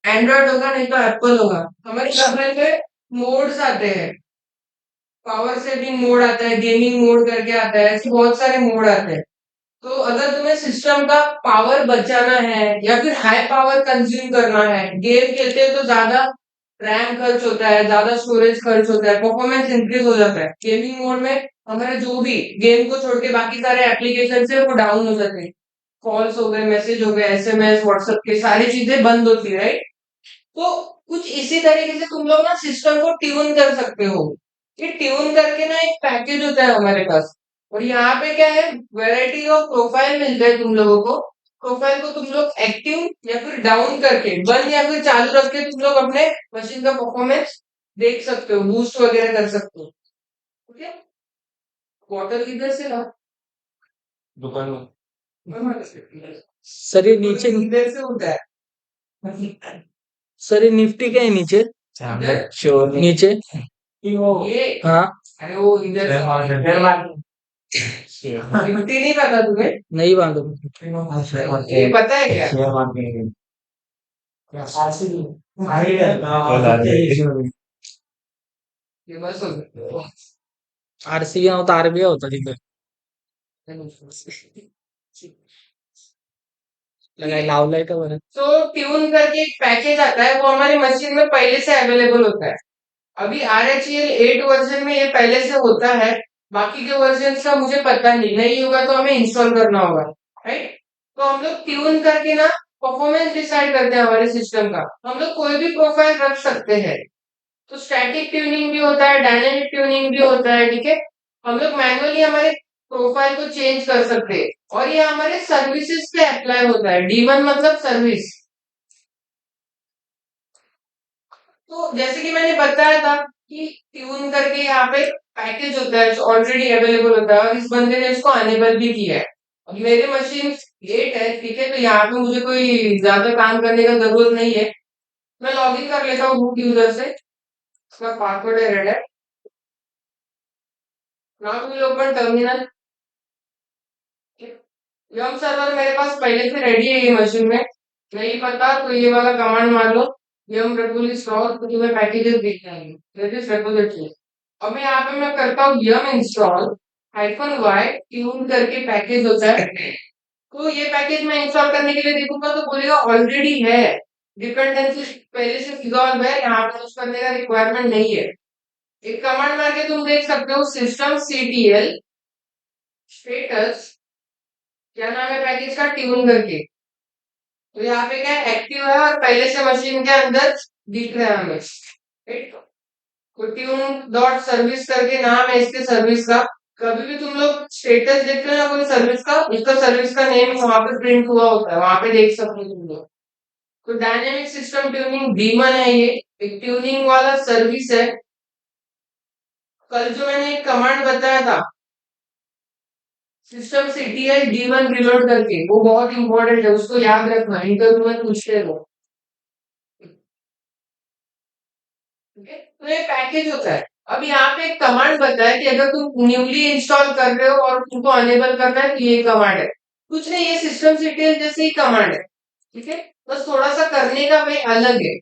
Android होगा नहीं तो एप्पल होगा। हमारे मोबाइल में मोड्स आते हैं, पावर सेविंग मोड आता है, गेमिंग मोड करके आता है, ऐसे बहुत सारे मोड आते हैं। तो अगर तुम्हें सिस्टम का पावर बचाना है या फिर हाई पावर कंज्यूम करना है, गेम खेलते हैं तो ज्यादा रैम खर्च होता है, ज्यादा स्टोरेज खर्च होता है, परफॉर्मेंस इंक्रीज हो जाता है। गेमिंग मोड में हमारे जो भी गेम को छोड़ के बाकी सारे एप्लीकेशन है वो डाउन हो जाते हैं। कॉल्स हो गए, मैसेज हो गए, एसएमएस, व्हाट्सएप की सारी चीजें बंद होती है, राइट? तो कुछ इसी तरीके से तुम लोग ना सिस्टम को ट्यून कर सकते हो। ये ट्यून करके ना एक पैकेज होता है हमारे पास, और यहाँ पे क्या है, वैरायटी ऑफ प्रोफाइल मिलता है तुम लोगों को। प्रोफाइल को तुम लोग एक्टिव या फिर डाउन करके, बंद या फिर चालू रख के तुम लोग अपने मशीन का परफॉर्मेंस देख सकते हो, बूस्ट वगैरह कर सकते हो। ओके, वाटर किधर से ला? दुकान में। सर ये नीचे इधर से होता है। सर ये निफ्टी का है नीचे नीचे ये हाँ अरे वो इधर निफ्टी नहीं पता तुम्हें? नहीं मालूम ये पता है क्या? ये बस हो गया। आरसीबी होता आरबीआय होता तिथे लावलाय का बरं तो ट्यून करके एक पैकेज आता है, वो हमारी मशीन में पहले से अवेलेबल होता है। अभी RHEL 8 वर्जन में ये पहले से होता है, बाकी के वर्जन का मुझे पता नहीं होगा तो हमें इंस्टॉल करना होगा, राइट? तो हम लोग ट्यून करके ना परफॉर्मेंस डिसाइड करते हैं हमारे सिस्टम का। हम लोग कोई भी प्रोफाइल रख सकते हैं। तो स्टैटिक ट्यूनिंग भी होता है, डायनेमिक ट्यूनिंग भी होता है, ठीक है? हम लोग मैनुअली हमारे प्रोफाइल को चेंज कर सकते हैं, और ये हमारे सर्विसेज पे अप्लाई होता है। D1 मतलब सर्विस। तो जैसे कि मैंने बताया था कि ट्यून करके यहाँ पे पैकेज होता है जो ऑलरेडी अवेलेबल होता है, और इस बंदे ने इसको अनेबल भी किया है। अब मेरे मशीन लेट है, ठीक है, तो यहाँ पे मुझे कोई ज्यादा काम करने का जरूरत नहीं है। मैं लॉग इन कर लेता हूँ रूट यूजर से। उसका पासवर्ड है रेड है। Now will open terminal. Yum server मेरे पास पहले से रेडी है ये मशीन में। नहीं पता तो ये वाला कमांड मार लो, यम रेगुलर स्टोर, तो तुम्हें पैकेजेस दिख जाएंगे, दैट इज रेगुलर। अब मैं यहाँ पे मैं करता हूँ यम इंस्टॉल -y ट्यून करके पैकेज होता है। तो ये पैकेज मैं इंस्टॉल करने के लिए देखूंगा तो बोलेगा ऑलरेडी है, डिपेंडेंसी पहले से रिजॉल्व है, यहाँ पे यूज करने का रिक्वायरमेंट नहीं है। एक कमांड मार के तुम देख सकते हो, सिस्टम CTL स्टेटस, क्या नाम है पैकेज का, ट्यून करके। तो यहाँ पे क्या एक्टिव है और पहले से मशीन के अंदर दिख रहा है हमें, राइट? तो ट्यून डॉट सर्विस करके नाम है इसके सर्विस का। कभी भी तुम लोग स्टेटस देखते हो ना कोई सर्विस का, उसका सर्विस का नेम वहां पे प्रिंट हुआ होता है, वहां पे देख सकते हो तुम लोग। तो डायनेमिक सिस्टम ट्यूनिंग D1 है, ये एक ट्यूनिंग वाला सर्विस है। कल जो मैंने एक कमांड बताया था, सिस्टम CTL D1 रिलोड करके, वो बहुत इंपॉर्टेंट है, उसको याद रखना, इंटरव्यू में पूछते हो। ठीक है, तो ये पैकेज होता है। अब यहाँ पे एक कमांड बताया कि अगर तुम न्यूली इंस्टॉल कर रहे हो और तुमको अनेबल करना है तो ये कमांड है। कुछ नहीं, ये सिस्टम सीटीएल जैसे ही कमांड है, ठीक है, बस थोड़ा सा करने का वे अलग है।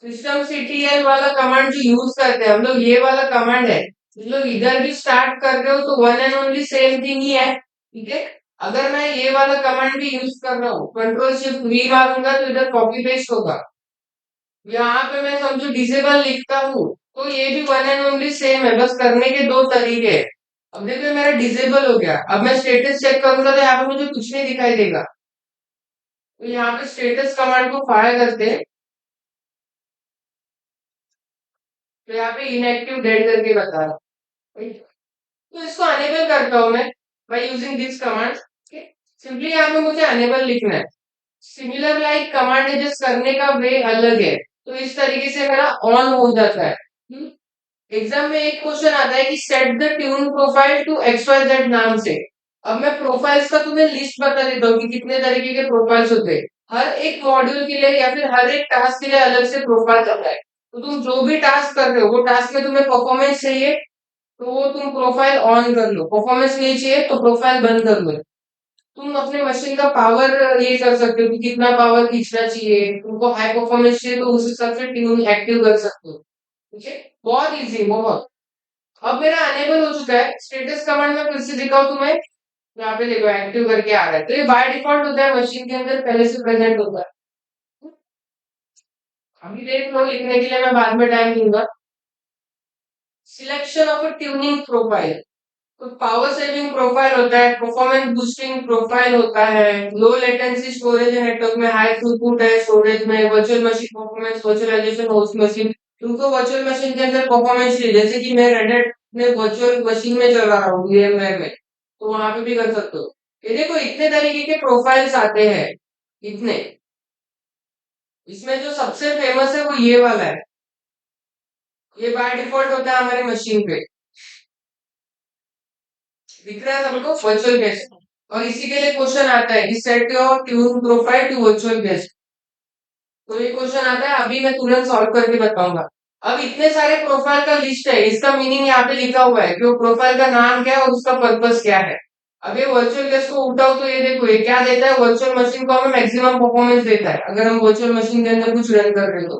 सिस्टम सीटीएल वाला कमांड जो यूज करते हैं हम लोग, ये वाला कमांड है। तुम लोग इधर भी स्टार्ट कर रहे हो तो one and only same thing he है, ठीक है? अगर मैं ये वाला कमांड भी यूज कर रहा हूँ, Ctrl+Shift+V मारूंगा तो इधर कॉपी पेस्ट होगा। यहाँ पे मैं समझो डिसेबल लिखता हूँ तो ये भी वन एंड ओनली सेम है, बस करने के दो तरीके हैं। अब देखो मेरा डिसेबल हो गया, अब मैं स्टेटस चेक करूंगा तो यहाँ पे मुझे कुछ नहीं दिखाई देगा। तो यहाँ पे स्टेटस कमांड को फायर करते हैं, तो यहाँ पे इनएक्टिव डेड करके बता रहा है। तो इसको अनेबल करता हूँ मैं by using this command. Simply यहाँ पे मुझे अनेबल लिखना है। सिमिलर लाइक कमांड एडजस्ट करने का वे अलग है, तो इस तरीके से मेरा ऑन हो जाता है। एग्जाम में एक क्वेश्चन आता है कि set the tune profile to XYZ नाम से। अब मैं प्रोफाइल्स का तुम्हें लिस्ट बता देता हूँ कि कितने तरीके के प्रोफाइल्स होते हैं। हर एक मॉड्यूल के लिए या फिर हर एक टास्क के लिए अलग से प्रोफाइल होता है। तो तुम जो भी टास्क कर रहे हो वो टास्क में तुम्हें परफॉर्मेंस चाहिए तो वो तुम प्रोफाइल ऑन कर लो, परफॉर्मेंस नहीं चाहिए तो प्रोफाइल बंद कर लो। तुम अपने मशीन का पावर ये कर सकते हो कि कितना पावर खींचना चाहिए, तुमको हाई परफॉर्मेंस चाहिए तो उस हिसाब से ट्यून एक्टिव कर सकते हो। ठीक है, बहुत इजी, बहुत। अब मेरा अनेबल हो चुका है, स्टेटस कमांड में फिर से दिखाओ तुम्हें। यहाँ पे देखो एक्टिव करके आ रहा है, तो ये बाय डिफॉल्ट होता है मशीन के अंदर, पहले से प्रेजेंट होता है। अभी देख लो, लिखने के लिए मैं बाद में टाइम दूंगा। Selection of a tuning profile, तो पावर सेविंग प्रोफाइल होता है, परफॉर्मेंस बूस्टिंग प्रोफाइल होता है, लो लेटेंसी स्टोरेज नेटवर्क में हाई थ्रूपुट है स्टोरेज में, virtual machine performance, virtualisation host machine. तुमको वर्चुअल मशीन के अंदर परफॉर्मेंस चाहिए, जैसे कि मैं रेड हैट में वर्चुअल मशीन में चला रहा हूँ VMware में, तो वहां पे भी कर सकते हो। ये देखो इतने तरीके के प्रोफाइल्स आते हैं, इतने। इसमें जो सबसे फेमस है वो ये वाला है, ये बाय डिफॉल्ट होता है हमारी मशीन पे। दिख रहा है सबको, वर्चुअल गेस्ट। और इसी के लिए क्वेश्चन आता है कि set your tune profile to virtual guest. तो ये क्वेश्चन आता है, अभी मैं तुरंत सॉल्व करके बताऊंगा। अब इतने सारे प्रोफाइल का लिस्ट है, इसका मीनिंग यहाँ पे लिखा हुआ है कि वो प्रोफाइल का नाम क्या है और उसका पर्पस क्या है। अब ये वर्चुअल गेस्ट को उठाओ तो ये देखो ये क्या देता है, वर्चुअल मशीन को हमें मैक्सिमम परफॉर्मेंस देता है अगर हम वर्चुअल मशीन के अंदर कुछ रन कर रहे हो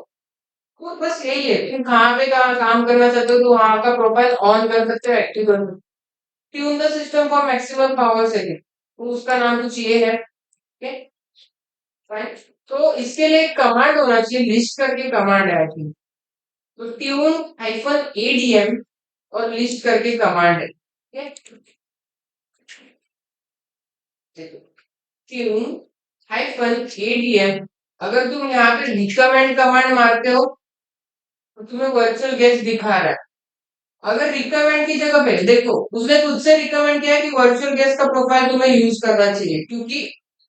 तो बस यही है। तुम कहाँ पे काम करना चाहते हो तो वहां का प्रोफाइल ऑन कर सकते हो, एक्टिव कर सकते हो। Tune the system for maximum power setting, तो उसका नाम कुछ ये है। Okay, fine. तो इसके लिए कमांड होना चाहिए, लिस्ट करके कमांड है आई थिंक। तो ट्यून -ADM और लिस्ट करके कमांड है, ठीक है। ट्यून -ADM, अगर तुम यहाँ पे रिकमेंड कमांड मारते हो तो तुम्हें वर्चुअल गेस्ट दिखा रहा है। अगर रिकमेंड की जगह पे देखो, उसने खुद से रिकमेंड किया कि वर्चुअल गेस्ट का प्रोफाइल तुम्हें यूज करना चाहिए, क्योंकि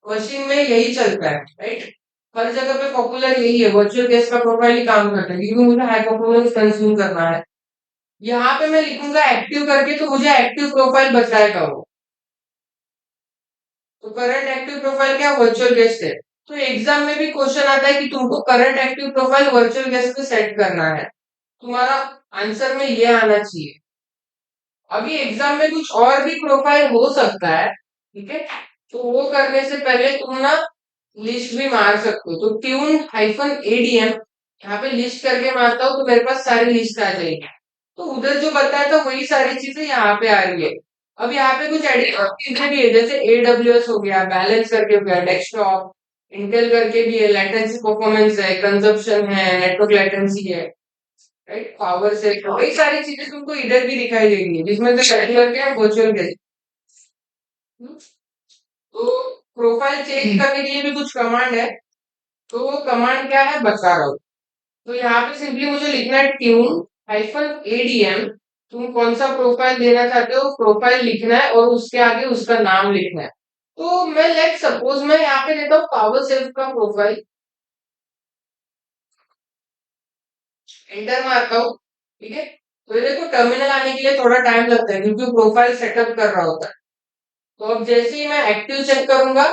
मशीन में यही चलता है, राइट। हर जगह पे पॉपुलर यही है, वर्चुअल गेस्ट का प्रोफाइल ही काम करता है, क्योंकि मुझे हाई परफॉर्मेंस कंज्यूम करना है। यहाँ पे मैं लिखूंगा एक्टिव करके, तो मुझे एक्टिव प्रोफाइल बताएगा वो। तो करंट एक्टिव प्रोफाइल क्या, वर्चुअल गेस्ट है। तो एग्जाम में भी क्वेश्चन आता है कि तुमको current active profile virtual guest पे सेट करना है, तुम्हारा आंसर में ये आना चाहिए। अभी एग्जाम में कुछ और भी प्रोफाइल हो सकता है, ठीक है। तो वो करने से पहले तुम ना लिस्ट भी मार सकते हो, तो ट्यून-ADM यहाँ पे लिस्ट करके मारता हूँ तो मेरे पास सारी लिस्ट आ जाएगी। तो उधर जो बताया था वही सारी चीजें यहाँ पे आ रही है। अब यहाँ पे कुछ एडिशनल चीजें भी है, जैसे AWS हो गया, बैलेंस करके हो गया, डेस्कटॉप, इंटेल करके भी है, लेटेंसी परफॉर्मेंस है, कंजप्शन है, नेटवर्क लेटेंसी है, राइट, पावर से कई सारी चीजें तुमको इधर भी दिखाई देंगी, जिसमें से रेगुलर क्या है, वर्चुअल क्या है। तो प्रोफाइल चेंज करने के लिए भी कुछ कमांड है, तो वो कमांड क्या है बता रहा हूँ। तो यहाँ पे सिंपली मुझे लिखना है ट्यून-ADM, तुम कौन सा प्रोफाइल देना चाहते हो प्रोफाइल लिखना है और उसके आगे उसका नाम लिखना है। तो मैं लेट सपोज मैं यहाँ पे देता हूँ पावर सेल्फ का प्रोफाइल, एंटर मारता हूँ, ठीक है। तो ये देखो टर्मिनल आने के लिए थोड़ा टाइम लगता है क्योंकि प्रोफाइल सेटअप कर रहा होता है। तो अब जैसे ही मैं एक्टिव चेक करूंगा,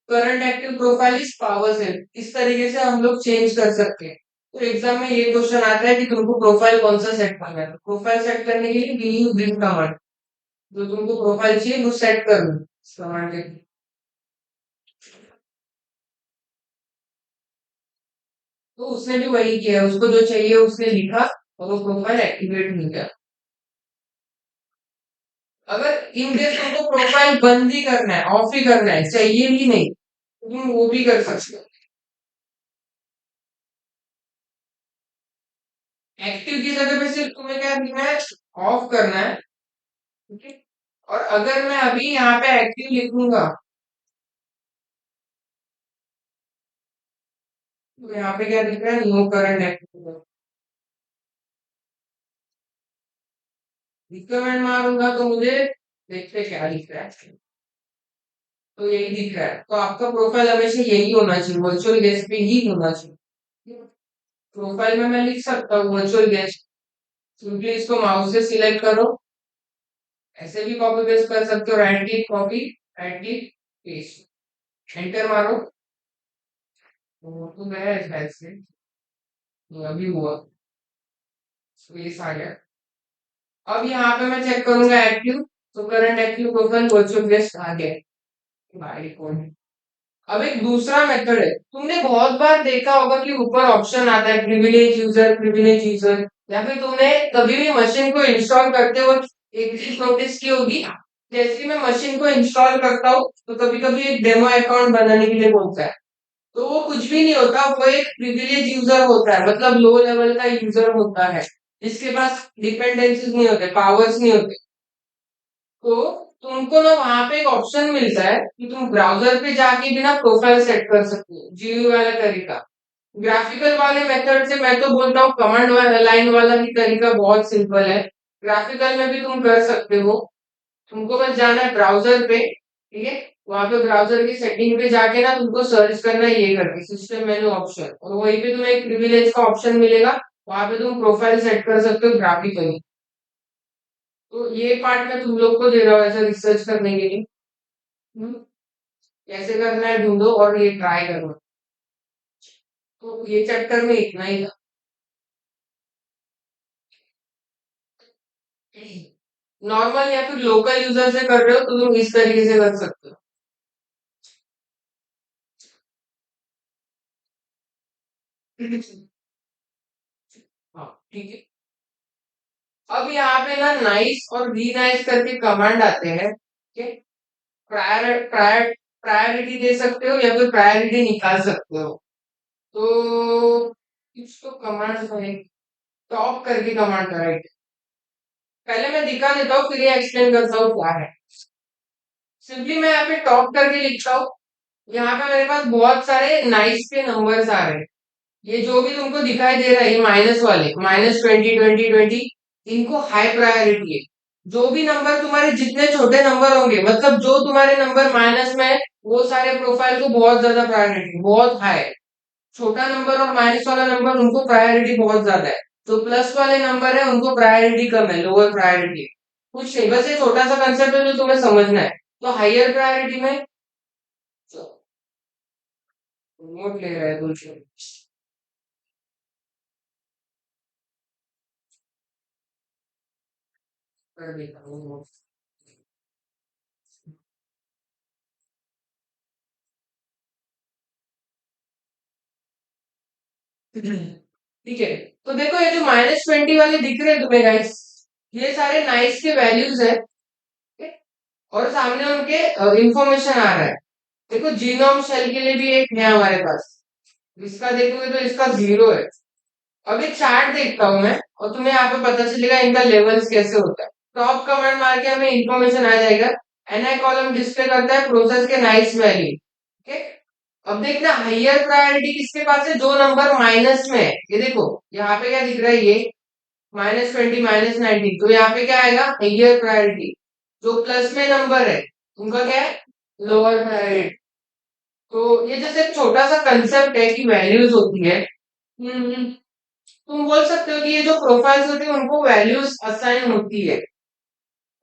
current active profile is power save, इस तरीके से हम लोग चेंज कर सकते हैं। तो एग्जाम में ये क्वेश्चन आता है कि तुमको प्रोफाइल कौन सा सेट करना है, प्रोफाइल सेट करने के लिए वी ब्रिंग कमांड, जो तुमको प्रोफाइल चाहिए वो सेट कर लो इस कमांड के। तो उसने भी वही किया, उसको जो चाहिए उसने लिखा और वो प्रोफाइल एक्टिवेट हो गया। अगर इन केस तुमको प्रोफाइल बंद ही करना है, ऑफ ही करना है, चाहिए भी नहीं, तो तुम वो भी कर सकते हो। एक्टिव की जगह पे सिर्फ तुम्हें क्या लिखना है, ऑफ करना है, ठीक है। और अगर मैं अभी यहाँ पे एक्टिव लिखूंगा तो यहाँ पे क्या दिख रहा है, नो करंट एक्टिव। रिकमेंड मारूंगा तो मुझे देखते क्या दिख रहा है, तो यही दिख रहा है। तो आपका प्रोफाइल हमेशा यही होना चाहिए, वर्चुअल गेस्ट पे ही होना चाहिए। प्रोफाइल में मैं लिख सकता हूँ वर्चुअल गेस्ट, सिंपली इसको माउस से सिलेक्ट करो, ऐसे भी कॉपी पेस्ट कर सकते हो, right click copy, right click paste, enter मारो। तो गया है शायद से, तो अभी हुआ, स्पेस आ गया। अब यहाँ पे मैं चेक करूंगा एक्टिव, तो current active profile virtual guest आ गया। भाई कौन है? अब एक दूसरा मेथड है, तुमने बहुत बार देखा होगा कि ऊपर ऑप्शन आता है प्रिविलेज यूजर, या फिर तुमने कभी भी मशीन को इंस्टॉल करते हो एक चीज नोटिस की होगी, जैसे कि मैं मशीन को इंस्टॉल करता हूँ तो कभी कभी एक डेमो अकाउंट बनाने के लिए बोलता है, तो वो कुछ भी नहीं होता, वो एक प्रिविलेज यूजर होता है, मतलब लो लेवल का यूजर होता है जिसके पास डिपेंडेंसीज नहीं होते, पावर्स नहीं होते। तो तुमको ना वहां पे एक ऑप्शन मिलता है कि तुम ब्राउजर पे जाके भी ना प्रोफाइल सेट कर सकते हो, जीयू वाला तरीका। ग्राफिकल वाले मेथड से मैं तो बोलता हूँ कमांड वाला लाइन वाला ही तरीका बहुत सिंपल है। ग्राफिकल में भी तुम कर सकते हो, तुमको बस जाना है ब्राउजर पे, ठीक है। वहां पे ब्राउजर की सेटिंग पे जाके ना तुमको सर्च करना है ये करके सिस्टम मेनू ऑप्शन, और वहीं पे तुम्हें एक प्रिविलेज का ऑप्शन मिलेगा, वहां पे तुम प्रोफाइल सेट कर सकते हो ग्राफिकली। तो ये पार्ट मैं तुम लोग को दे रहा हूँ ऐसा रिसर्च करने के लिए। हम्म, कैसे करना है ढूंढो और ये ट्राई करो। तो ये चैप्टर में इतना ही था। नॉर्मल या फिर लोकल यूजर से कर रहे हो तो तुम इस तरीके से कर सकते हो। हाँ ठीक है। अब यहाँ पे ना नाइस और री नाइस करके कमांड आते हैं, ठीक है। प्रायोरिटी दे सकते हो या फिर प्रायोरिटी निकाल सकते हो। तो इसको कमांड है, टॉप करके कमांड है, right? पहले मैं दिखा देता हूँ फिर ये एक्सप्लेन करता हूँ क्या है। सिंपली मैं यहाँ पे टॉप करके लिखता हूँ, यहाँ पे मेरे पास बहुत सारे नाइस के नंबर्स आ रहे हैं। ये जो भी तुमको दिखाई दे रहा है ये माइनस वाले, -20 20 20, इनको हाई प्रायोरिटी है। जो भी नंबर तुम्हारे जितने छोटे नंबर होंगे, मतलब जो तुम्हारे नंबर माइनस में है, वो सारे प्रोफाइल को बहुत ज्यादा प्रायोरिटी, बहुत हाई। छोटा नंबर और माइनस वाला नंबर उनको प्रायोरिटी बहुत ज्यादा है। जो प्लस वाले नंबर है उनको प्रायोरिटी कम है, लोअर प्रायोरिटी। कुछ नहीं, बस ये छोटा सा कंसेप्ट है जो तुम्हें समझना है। तो हायर प्रायोरिटी में नोट ले रहा है कुछ, कर देता हूँ। ठीक है। तो देखो ये जो -20 वाले दिख रहे हैं तुम्हें गाइस, ये सारे नाइस के वैल्यूज है, ठीक है? और सामने उनके इंफॉर्मेशन आ रहा है। देखो जीनोम सेल के लिए भी एक है हमारे पास, इसका देखोगे तो इसका 0 है। अब एक चार्ट देखता हूं मैं और तुम्हें यहाँ पे पता चलेगा इनका लेवल्स कैसे होता है। टॉप कमांड मार के हमें इंफॉर्मेशन आ जाएगा। एनआई कॉलम डिस्प्ले करता है प्रोसेस के नाइस वैल्यू, ठीक है। अब देखना हायर प्रायोरिटी किसके पास है, जो नंबर माइनस में है। ये देखो यहाँ पे क्या दिख रहा है, ये -20 -19, तो यहाँ पे क्या आएगा, हायर प्रायोरिटी। जो प्लस में नंबर है उनका क्या है, लोअर प्रायोरिटी। तो ये जैसे एक छोटा सा कंसेप्ट है कि वैल्यूज होती है। तुम बोल सकते हो कि ये जो प्रोफाइल्स होती है उनको वैल्यूज असाइन होती है,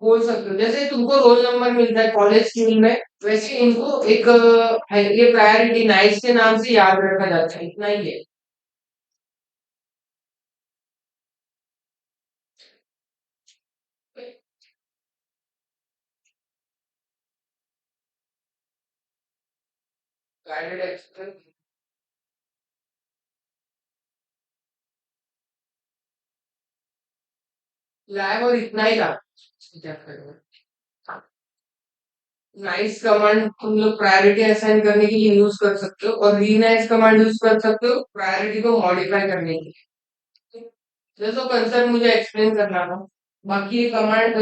बोल सकते हो। जैसे तुमको रोल नंबर मिलता है कॉलेज स्कूल में, वैसे इनको एक ये प्रायोरिटी नाइस के नाम से याद रखा जाता है, इतना ही है। गाइडेड एक्सप्रेस लैब और इतना ही था। क्या करें? नाइस कमांड तुम लोग प्रायोरिटी असाइन करने के लिए यूज कर सकते हो, और री नाइस कमांड यूज कर सकते हो प्रायोरिटी को मॉडिफाई करने के लिए। जैसे कंसेप्ट मुझे एक्सप्लेन करना था, बाकी ये कमांड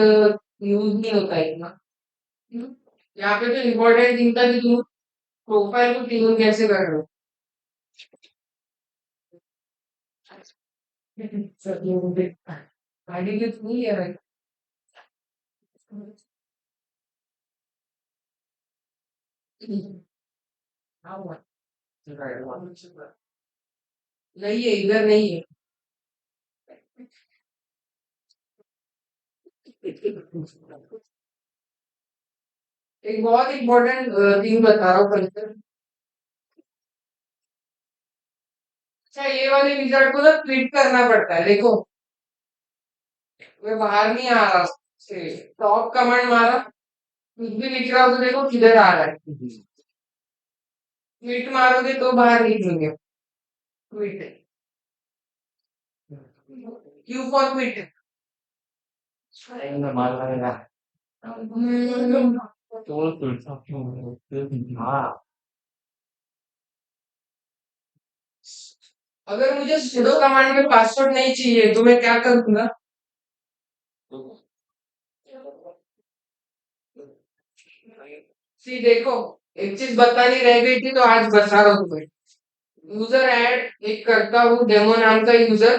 यूज नहीं होता है इतना। यहाँ पे तो इम्पोर्टेंट थिंग था कि तुम प्रोफाइल को ट्यून कैसे कर रहे हो। गाड़ी की तो नहीं है भाई। हाँ, हुआ। नहीं है, इधर नहीं है। एक बहुत इम्पोर्टेंट थिंग बता रहा हूँ कल्चर। अच्छा ये वाले विजार्ड को ना क्लिक करना पड़ता है, देखो मैं बाहर नहीं आ रहा से, टॉप कमांड मारा, कुछ भी लिख रहा हो तो देखो किधर आ रहा है। क्विट मारोगे तो बाहर निकलोगे। Quit, Q for quit. अगर मुझे sudo कमांड में पासवर्ड नहीं चाहिए तो मैं क्या करूंगा? सी देखो, एक चीज बतानी रह गई थी तो आज बता रहा हूँ तुम्हें। यूजर ऐड एक करता हूँ डेमो नाम का यूजर,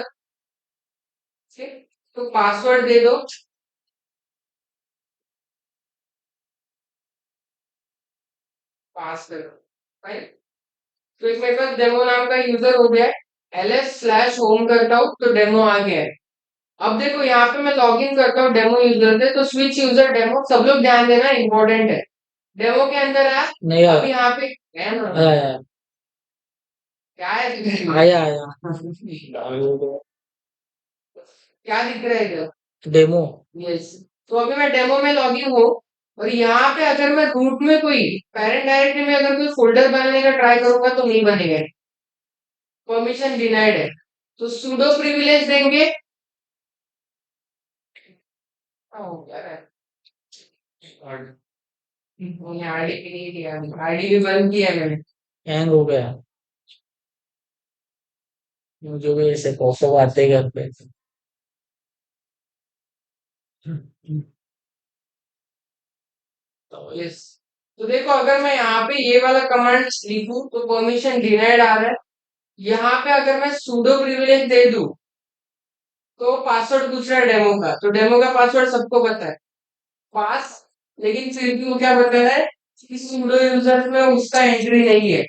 ठीक, तो पासवर्ड दे दो। पास करो, राइट। तो एक मेरे पास डेमो नाम का यूजर हो गया है। ls/home करता हूँ तो डेमो आ गया है। अब देखो यहाँ पे मैं लॉगिन करता हूँ डेमो यूजर से, तो स्विच यूजर डेमो, सब लोग ध्यान देना, इंपॉर्टेंट है। डेमो के अंदर है। नहीं अब आया। यहाँ पे है ना, आया क्या है आया आया क्या दिख रहा है इधर? डेमो। यस। तो अभी मैं डेमो में लॉगिन हूँ, और यहाँ पे अगर मैं रूट में कोई पेरेंट डायरेक्टरी में अगर कोई फोल्डर बनाने का ट्राई करूंगा तो नहीं बनेगा, परमिशन डिनाइड है। तो sudo प्रिविलेज देंगे। हाँ, हो गया है। मैंने आईडी भी नहीं दिया, आईडी भी बंद किया है मैंने। हैंग हो गया मुझे भी ऐसे फोटो आते घर पे। तो यस, तो देखो अगर मैं यहाँ पे ये वाला कमांड लिखूं तो परमिशन डिनाइड आ रहा है। यहाँ पे अगर मैं sudo प्रिविलेज दे दूं तो पासवर्ड दूसरा डेमो का, तो डेमो का पासवर्ड सबको पता है, पास। लेकिन फिर भी वो क्या बता रहा है कि sudo यूजर में उसका एंट्री नहीं है।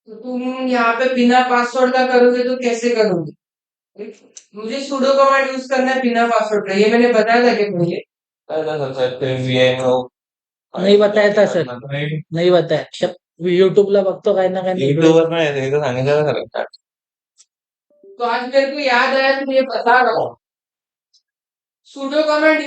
तो तुम यहाँ पे बिना पासवर्ड का करोगे तो कैसे करोगे? मुझे sudo कमांड यूज करना है बिना पासवर्ड का, ये मैंने बताया था कि मुझे नहीं बताया था सर, नहीं बताया सब युट्यूबला बघतो काही ना काही युट्यूबवर पण येते इथं सांगितलं ना खरं तो आज मेरे को याद आया तो ये बता रहा हूँ। sudo command